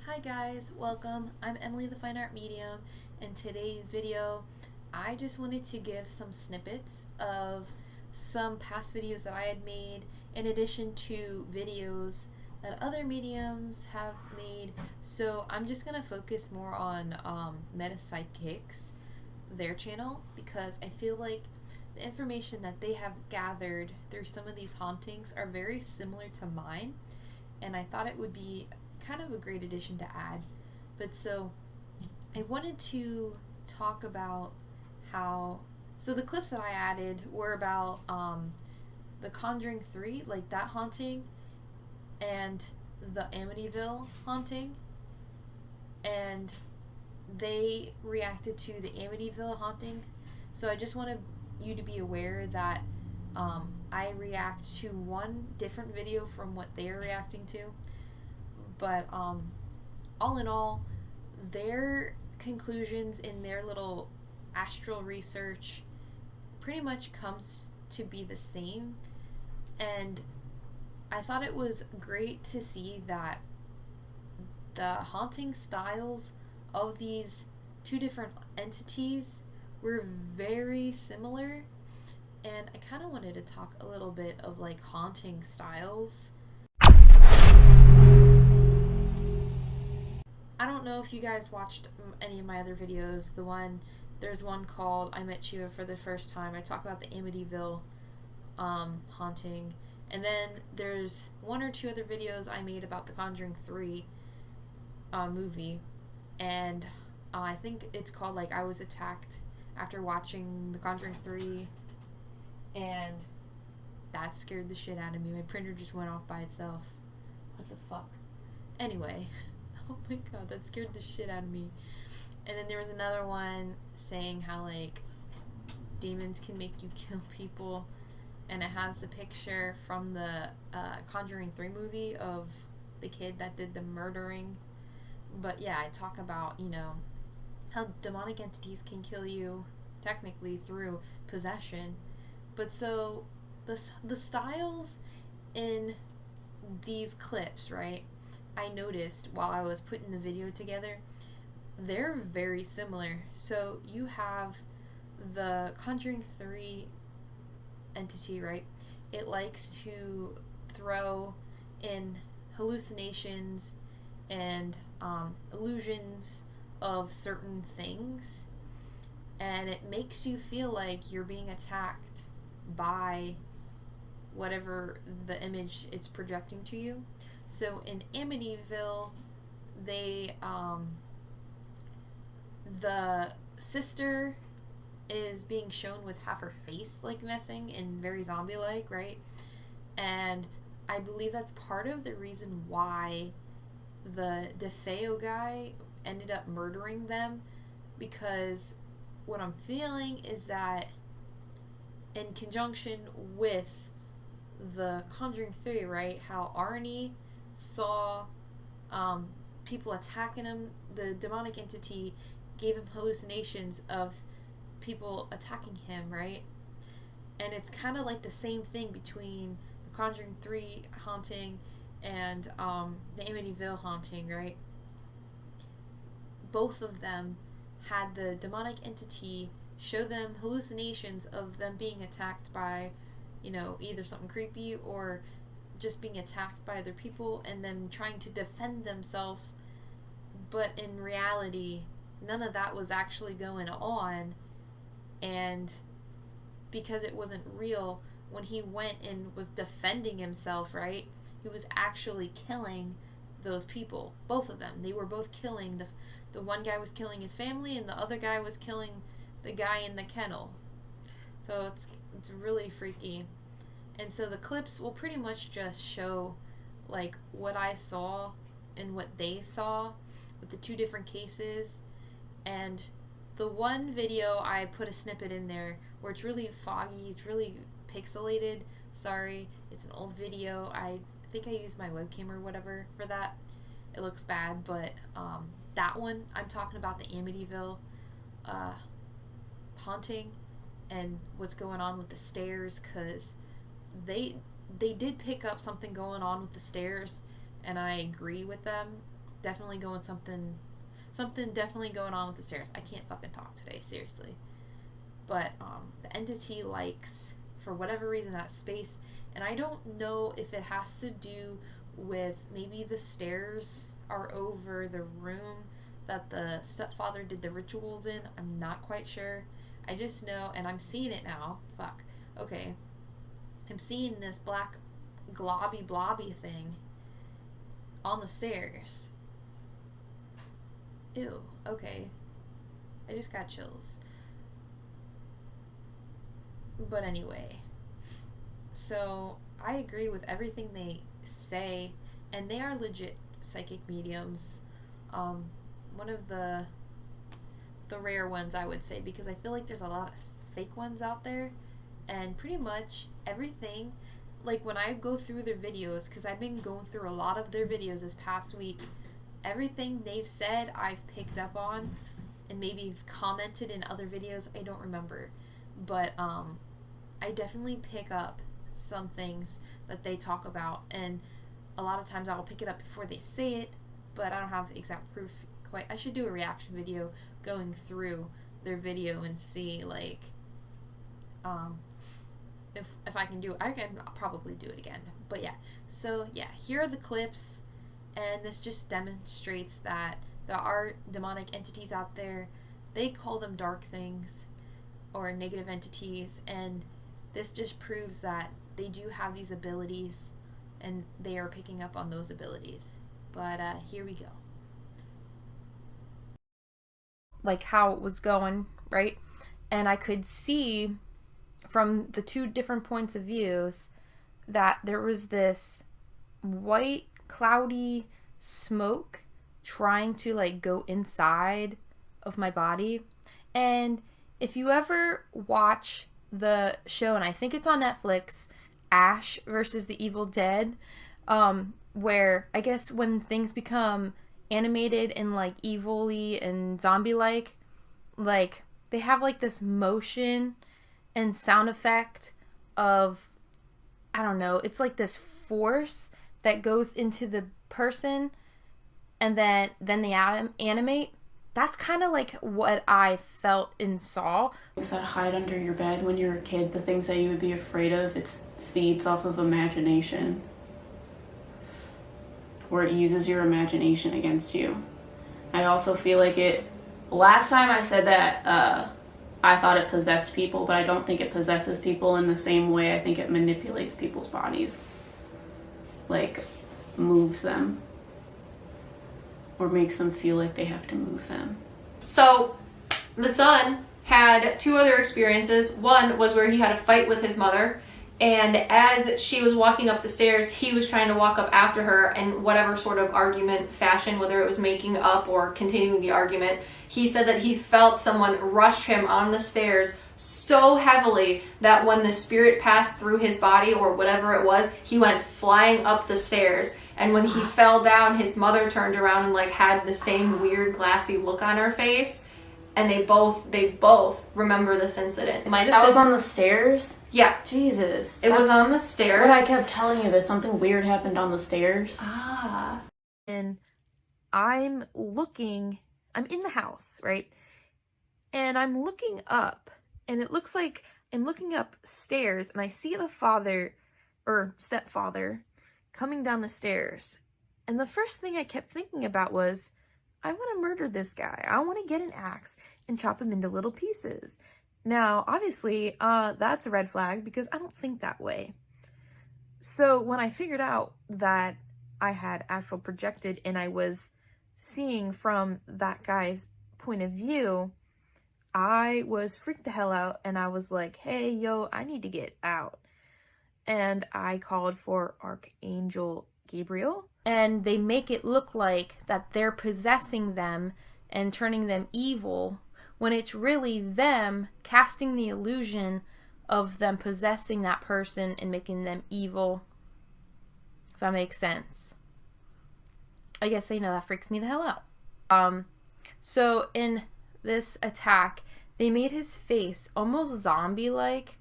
Hi guys, welcome. I'm Emily the Fine Art Medium. In today's video, I just wanted to give some snippets of some past videos that I had made in addition to videos that other mediums have made. So I'm just going to focus more on PsycKicks, their channel, because I feel like the information that they have gathered through some of these hauntings are very similar to mine, and I thought it would be kind of a great addition to add. But so I wanted to talk about the clips that I added were about the Conjuring 3, like that haunting, and the Amityville haunting, and they reacted to the Amityville haunting. So I just wanted you to be aware that I react to one different video from what they're reacting to. But all in all, their conclusions in their little astral research pretty much comes to be the same. And I thought it was great to see that the haunting styles of these two different entities were very similar. And I kind of wanted to talk a little bit of like haunting styles. I don't know if you guys watched any of my other videos. There's one called I Met Shiva for the First Time. I talk about the Amityville haunting. And then there's one or two other videos I made about the Conjuring 3 movie. And I think it's called like I Was Attacked after watching the Conjuring 3. And that scared the shit out of me. My printer just went off by itself. What the fuck? Anyway. Oh my god, that scared the shit out of me. And then there was another one saying how, like, demons can make you kill people. And it has the picture from the Conjuring 3 movie of the kid that did the murdering. But yeah, I talk about, how demonic entities can kill you, technically, through possession. But so, the styles in these clips, right? I noticed while I was putting the video together, they're very similar. So you have the Conjuring 3 entity, right? It likes to throw in hallucinations and illusions of certain things, and it makes you feel like you're being attacked by whatever the image it's projecting to you. So in Amityville, the sister is being shown with half her face like missing and very zombie-like, right? And I believe that's part of the reason why the DeFeo guy ended up murdering them, because what I'm feeling is that in conjunction with the Conjuring 3, right, how Arnie saw people attacking him, the demonic entity gave him hallucinations of people attacking him, right? And it's kind of like the same thing between the Conjuring 3 haunting and the Amityville haunting, right? Both of them had the demonic entity show them hallucinations of them being attacked by, either something creepy or just being attacked by other people and then trying to defend themselves. But in reality, none of that was actually going on. And because it wasn't real, when he went and was defending himself, right, he was actually killing those people. Both of them. They were both killing. The one guy was killing his family, and the other guy was killing the guy in the kennel. So it's really freaky. And so the clips will pretty much just show like what I saw and what they saw with the two different cases. And the one video, I put a snippet in there where it's really foggy, it's really pixelated. Sorry, it's an old video. I think I used my webcam or whatever for that. It looks bad, but that one, I'm talking about the Amityville haunting and what's going on with the stairs, because they did pick up something going on with the stairs, and I agree with them. definitely something definitely going on with the stairs. I can't fucking talk today, seriously. But the entity likes, for whatever reason, that space, and I don't know if it has to do with maybe the stairs are over the room that the stepfather did the rituals in. I'm not quite sure. I just know, and I'm seeing it now. Fuck. Okay. I'm seeing this black blobby thing on the stairs. Ew. Okay. I just got chills. But anyway. So, I agree with everything they say, and they are legit psychic mediums. One of the rare ones, I would say, because I feel like there's a lot of fake ones out there, and pretty much everything, like when I go through their videos, because I've been going through a lot of their videos this past week, everything they've said I've picked up on, and maybe commented in other videos, I don't remember, but I definitely pick up some things that they talk about, and a lot of times I will pick it up before they say it, but I don't have exact proof quite. I should do a reaction video going through their video and see, like, if I can do it. I can probably do it again. But yeah, so yeah, here are the clips, and this just demonstrates that there are demonic entities out there. They call them dark things or negative entities, and this just proves that they do have these abilities, and they are picking up on those abilities. But here we go. Like how it was going, right? And I could see from the two different points of views that there was this white cloudy smoke trying to like go inside of my body. And if you ever watch the show, and I think it's on Netflix, Ash versus the Evil Dead, where I guess when things become animated and like evilly and zombie-like, like they have like this motion and sound effect of, I don't know, it's like this force that goes into the person, and then they animate. That's kind of like what I felt and saw. Things that hide under your bed when you're a kid, the things that you would be afraid of, it feeds off of imagination. Or it uses your imagination against you. I also feel like last time I said that, I thought it possessed people, but I don't think it possesses people in the same way. I think it manipulates people's bodies. Like, moves them. Or makes them feel like they have to move them. So, the son had two other experiences. One was where he had a fight with his mother, and as she was walking up the stairs, he was trying to walk up after her in whatever sort of argument fashion, whether it was making up or continuing the argument. He said that he felt someone rush him on the stairs so heavily that when the spirit passed through his body or whatever it was, he went flying up the stairs. And when he fell down, his mother turned around and like had the same weird glassy look on her face. And they both remember this incident. That was on the stairs? Yeah. Jesus. It was on the stairs. What I kept telling you, that something weird happened on the stairs. Ah. And I'm in the house, right? And I'm looking up, and it looks like I'm looking up stairs, and I see the father or stepfather coming down the stairs. And the first thing I kept thinking about was, I want to murder this guy. I want to get an axe and chop him into little pieces. Now, obviously, that's a red flag because I don't think that way. So when I figured out that I had astral projected and I was seeing from that guy's point of view, I was freaked the hell out, and I was like, hey, yo, I need to get out. And I called for Archangel Gabriel, and they make it look like that they're possessing them and turning them evil, when it's really them casting the illusion of them possessing that person and making them evil, if that makes sense. I guess they know that freaks me the hell out. So in this attack, they made his face almost zombie-like,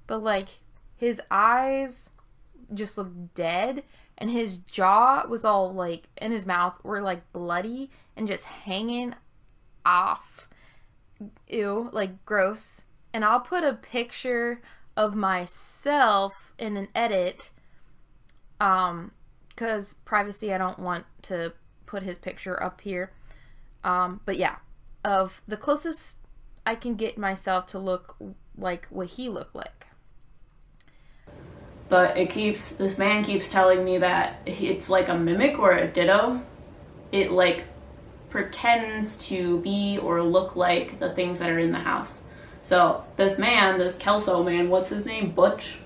but like his eyes just looked dead, and his jaw was all, like, in his mouth were, like, bloody and just hanging off. Ew, like, gross. And I'll put a picture of myself in an edit, because privacy, I don't want to put his picture up here. But yeah, of the closest I can get myself to look like what he looked like. But this man keeps telling me that it's like a mimic or a ditto. It, like, pretends to be or look like the things that are in the house. So this Kelso man, what's his name? Butch?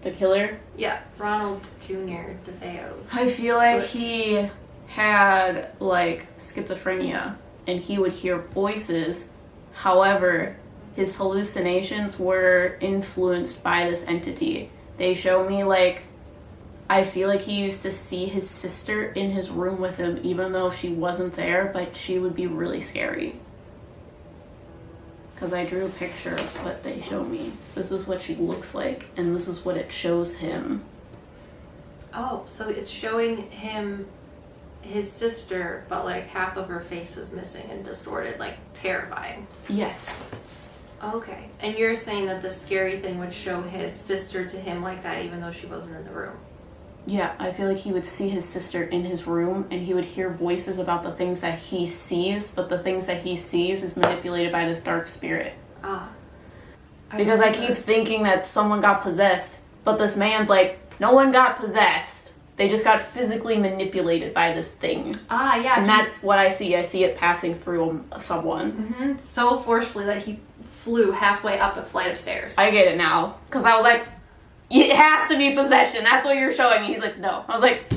The killer? Yeah, Ronald Jr. DeFeo. I feel like he had, like, schizophrenia, and he would hear voices. However, his hallucinations were influenced by this entity. They show me, like, I feel like he used to see his sister in his room with him, even though she wasn't there, but she would be really scary. Because I drew a picture of what they show me. This is what she looks like, and this is what it shows him. Oh, so it's showing him his sister, but, like, half of her face is missing and distorted, like, terrifying. Yes. Okay. And you're saying that the scary thing would show his sister to him like that, even though she wasn't in the room? Yeah, I feel like he would see his sister in his room, and he would hear voices about the things that he sees, but the things that he sees is manipulated by this dark spirit. Ah. Because I keep thinking that someone got possessed, but this man's like, no one got possessed. They just got physically manipulated by this thing. Ah, yeah. And that's what I see. I see it passing through someone. Mm-hmm. So forcefully that he flew halfway up a flight of stairs. I get it now. Because I was like, it has to be possession. That's what you're showing me. He's like, no. I was like,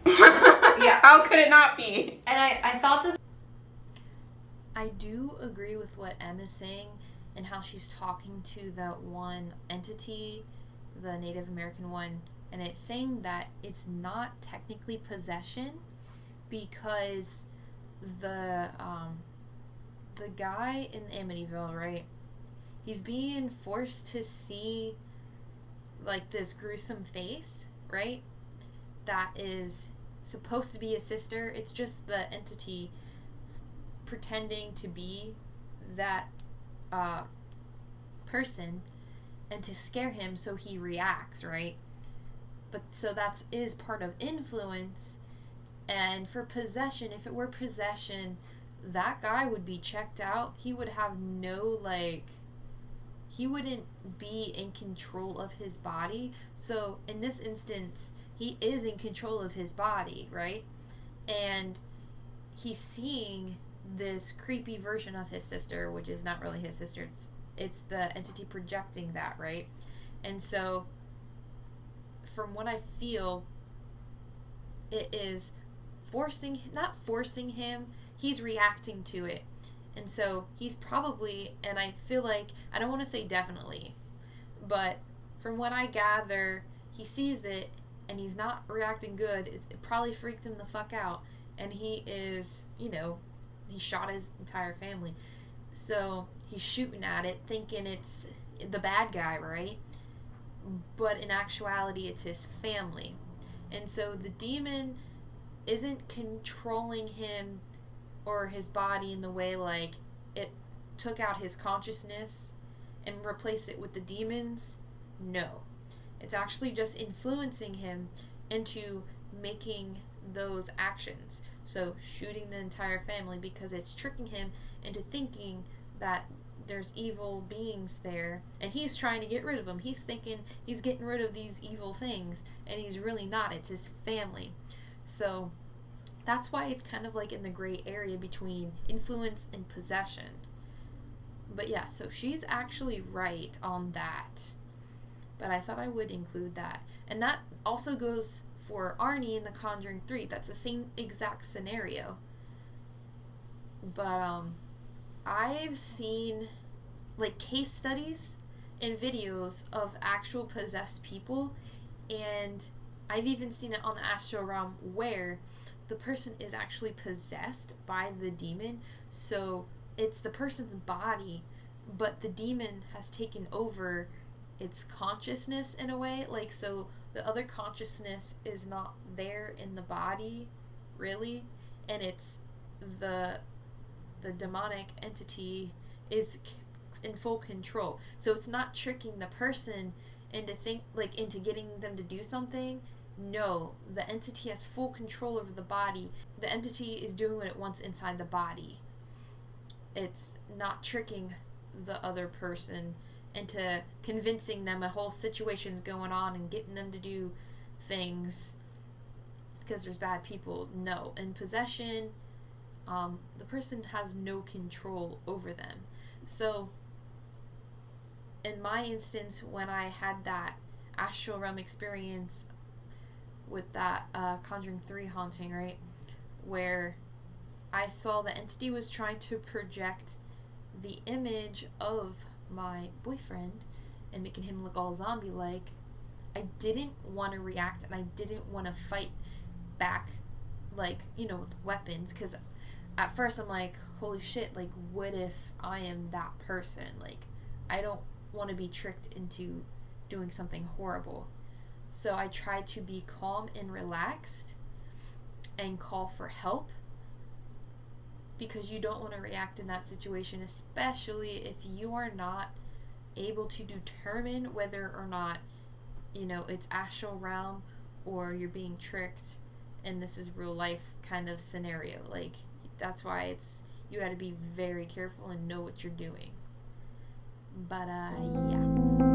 yeah. How could it not be? And I thought this. I do agree with what Em is saying and how she's talking to that one entity, the Native American one, and it's saying that it's not technically possession because the guy in Amityville, right? He's being forced to see, like, this gruesome face, right? That is supposed to be his sister. It's just the entity pretending to be that person and to scare him so he reacts, right? But so that is part of influence. And for possession, if it were possession, that guy would be checked out. He would have no, like, he wouldn't be in control of his body. So in this instance, he is in control of his body, right? And he's seeing this creepy version of his sister, which is not really his sister. It's the entity projecting that, right? And so from what I feel, it is not forcing him, he's reacting to it. And so he's probably, and I feel like, I don't want to say definitely, but from what I gather, he sees it and he's not reacting good. It probably freaked him the fuck out. And he is, he shot his entire family. So he's shooting at it thinking it's the bad guy, right? But in actuality, it's his family. And so the demon isn't controlling him or his body in the way like it took out his consciousness and replaced it with the demons. No. It's actually just influencing him into making those actions. So shooting the entire family because it's tricking him into thinking that there's evil beings there and he's trying to get rid of them. He's thinking he's getting rid of these evil things and he's really not. It's his family. So that's why it's kind of like in the gray area between influence and possession. But yeah, so she's actually right on that. But I thought I would include that. And that also goes for Arnie in The Conjuring 3. That's the same exact scenario. But I've seen like case studies and videos of actual possessed people, and I've even seen it on the Astral realm where the person is actually possessed by the demon. So it's the person's body, but the demon has taken over its consciousness in a way. Like, so the other consciousness is not there in the body, really, and it's the demonic entity is in full control. So it's not tricking the person into getting them to do something. No, the entity has full control over the body. The entity is doing what it wants inside the body. It's not tricking the other person into convincing them a whole situation's going on and getting them to do things because there's bad people. No. In possession, the person has no control over them. So in my instance, when I had that astral realm experience with that Conjuring 3 haunting, right, where I saw the entity was trying to project the image of my boyfriend and making him look all zombie-like, I didn't want to react, and I didn't want to fight back, like, with weapons, because at first I'm like, holy shit, like, what if I am that person? Like, I don't want to be tricked into doing something horrible. So I tried to be calm and relaxed and call for help, because you don't want to react in that situation, especially if you are not able to determine whether or not, it's astral realm or you're being tricked and this is real life kind of scenario. Like, that's why you got to be very careful and know what you're doing. But, yeah.